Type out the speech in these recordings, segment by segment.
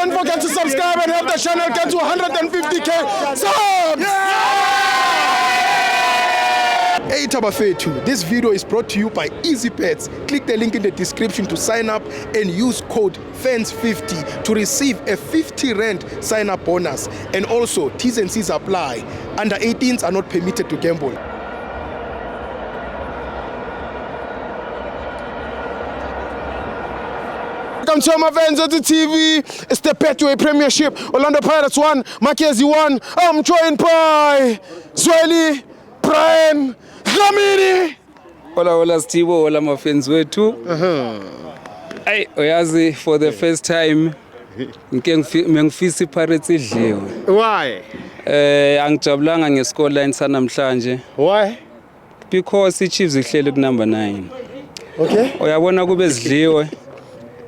don't forget to subscribe and help the channel get to 150k subs. Hey Tabafetu, this video is brought to you by EasyPets. Click the link in the description to sign up and use code FANS50 to receive a 50 Rand sign up bonus. And also, T's and C's apply. Under 18s are not permitted to gamble. Welcome to my fans on the TV. It's the Betway Premiership. Orlando Pirates 1, Mackenzie 1. I'm joined by Zweli, Brian, Dlamini. Hola Stibo, hola mafans wethu. Ay, uyazi for the first time ngifisa iPirates idliwe. Why? Angijabulanga ngescoreline sanamhlanje. Why? Because iChiefs ihleli ku number 9. Okay. Uyabona kube zidliwe.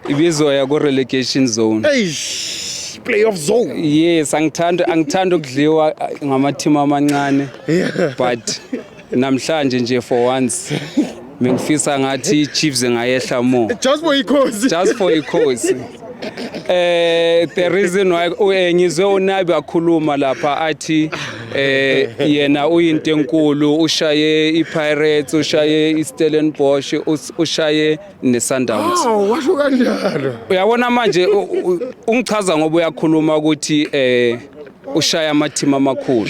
Ibizoya ku relegation zone. Eish, playoff zone. Yes, angithanda ukudliwa ngamateam amancane. But namhlanje nje for once ngifisa ngathi iChiefs ngayehla more. Just for ikhosi. Just for ikhosi. The reason why ngizwe uNabi akhuluma lapha athi yena uyinto enkulu ushaye iPirates ushaye iStellenbosch ushaye neSundowns. Oh, washo kanjalo. Uyabona manje ungichaza ngoba uyakhuluma ukuthi ushaya amateam amakhulu.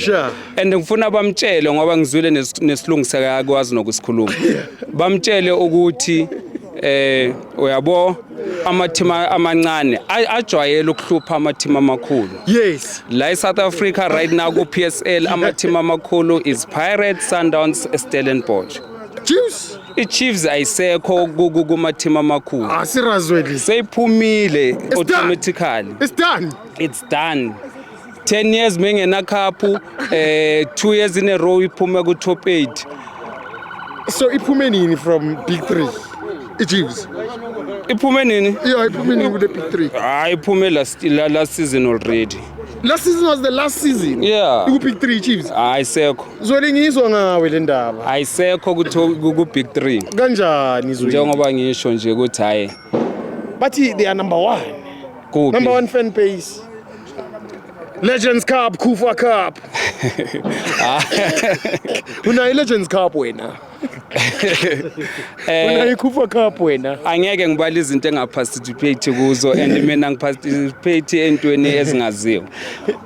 And ngifuna bamtshele ngoba ngizwile nesilungu sakakwazi nokusikhuluma. Bamtshele ukuthi uyabo amateam amancane ajwayele ukuhlupha amateam amakhulu. Yes. La eSouth Africa right now ku PSL amateam amakhulu is Pirates, Sundowns, Stellenbosch. Chiefs? iChiefs ayisekho kumateam amakhulu. Asirazweli. Seyiphumile automatically. It's done. It's done. 10 years mengena cup, 2 years in a row iphume ku top 8. So iphume nini from big 3? iChiefs. Iphume nini? Yeah, iphume nini with the big 3? Iphume last season already. Last season was the last season. Yeah. Ku big 3 Chiefs. Ayisekho. Zweli ngizwa ngawe le ndaba. Ayisekho ku big 3. Kanjani Zweli? Njengoba ngisho nje ukuthi hayi. But they are number 1. Kuphi? Number 1 fan base. Legends Cup, Kufa Cup. Una Legends Cup wena. Una Kufa Cup wena. Angeke ngibala izinto engaparticipate kuzo and mina ngiparticipate entweni ezingaziwa.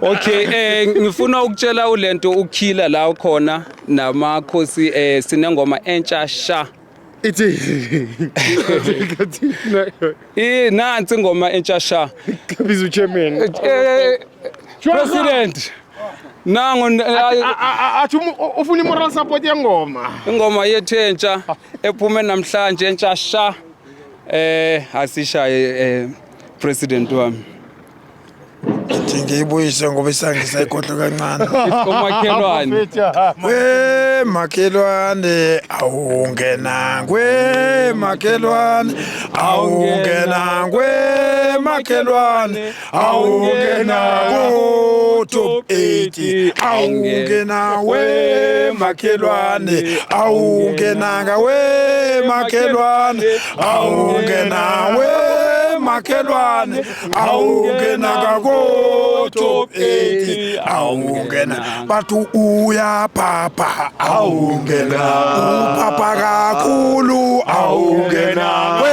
Okay, ngifuna ukutshela ulento ukhila la khona namakhosi sinengoma entsha sha. Ithi. Nansi ingoma entsha sha. Bizu chairman. President. Nango athi ufuna moral support yengoma. Ingoma yethu entsha ephume namhlanje entsha sha. Asishaye president wami. Ngiyibuyise ngoba isangisa ikodlo kancane. Komakhelwane. We makhelwane awungena kwe makhelwane awungena kwe makhelwane awungena ku top 8 awungena we makhelwane awungena we makhelwane awungena we makhelwane awungena go top 8 awungena bathu uya papa awungena upapa kakhulu awungena we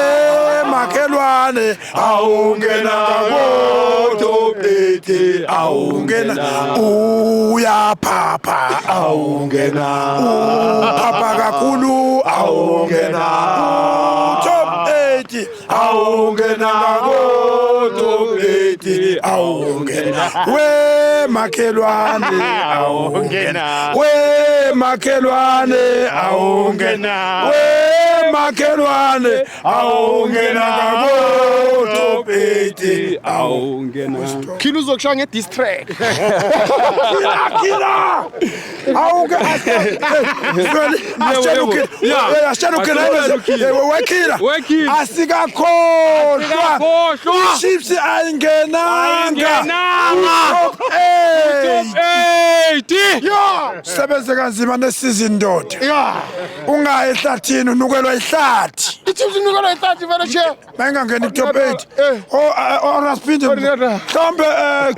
makhelwane awungena go top 8 awungena uya papa awungena upapa kakhulu awungena top 8 awungena go top 8 awungena we makhelwane awungena we makhelwane awungena we makhelwane awungena go top 8 awungena Khila uzokushaya nge-diss track. Kila awungena Wekila asikakhohlwa iChiefs ayingenanga top 8 Yeah. Sebenze kanzima nesizini ndoda. Yeah. Ungayi ehlathini unukelwa ihlathi. Ichiefs inukelwa ihlathi vele che. Mayingangeni top 8. Oh Raspinde. Mhlawumbe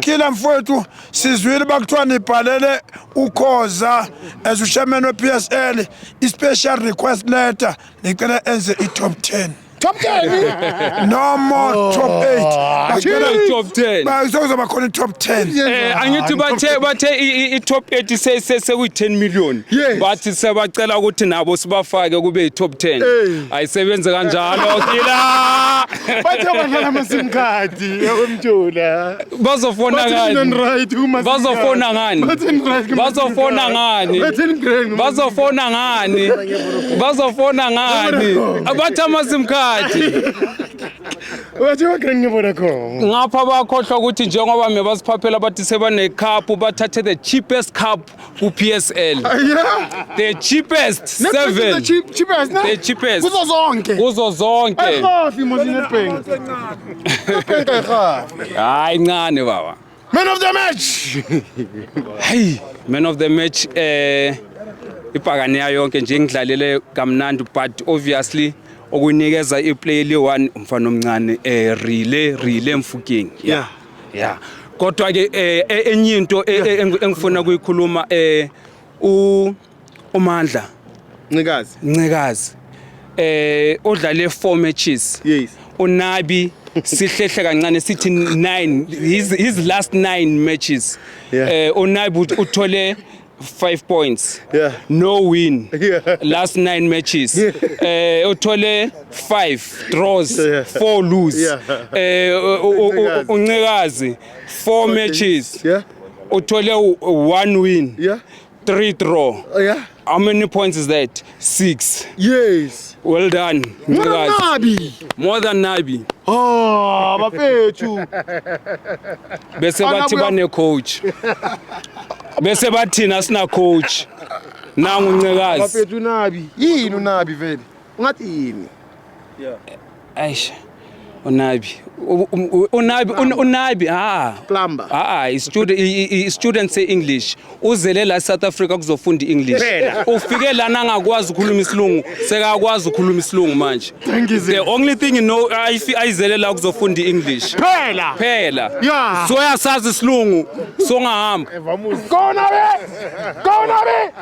Killer mfowethu sizwile bakuthiwa nibhalele ukhoza as uchairman we-PSL i-special request letter nicela enze i-top 10. Top 10. No more top 8. Acela top 10. Bazoba khona i-top 10. Angithi bathe i-top 8 sekuyi 10 million. Bathi sebacela ukuthi nabo sibafake kube i-top 10. Ayisebenze kanjalo Killer. Bathe badlala ama-sim card yakwemtshula. Bazofona ngani? Right uma Bazofona ngani? Bazofona ngani? Bazofona ngani? Bazofona ngani? Abathi ama-sim card. Wathi wagreng ngibona khona. Ngapha bakhohlwa ukuthi njengoba mebasiphaphela bathi sebane cup bathathe the cheapest cup ku PSL. Yeah. The cheapest 7. The cheapest, ne? The cheapest. Kuzo zonke. Kuzo zonke. Ayikhafi mosine bank. Bank ayikhafi. Hayi ncane baba. Man of the match. Hey, man of the match ibhakane yonke nje ngidlalele kamnandi but obviously okunikeza iplay le1 umfana omncane Rile Mfokeng. Yeah. Kodwa ke enye into engifuna kuyikhuluma uMandla Ncikazi odlale 4 matches. Yes. Unabi sihlehle kancane sithi 9 his last 9 matches. Unabi uthole 5 points. Yeah. No win. Yeah. Last 9 matches. Uthole 5 draws, 4 lose. Uncikazi 4 matches. Yeah. Uthole 1 win. Yeah. 3 draw. Yeah. How many points is that? 6. Yes. Well done. Nabi. More than Nabi. Oh, bafethu. Bese bathi bane coach. Bese bathina sina coach. Nangu Ncikazi. Bafethu Nabi. Yini uNabi vele? Ungathi yini? Aish. Unabi Plumber. Students say English. Uzele la South Africa kuzofunda English. Ufike lana angakwazi ukukhuluma isilungu, sekakwazi ukukhuluma isilungu manje. The only thing you know ayizele la kuzofunda English. Phela. Yeah. So yasazi isilungu, so ngahamba. Go Nabi.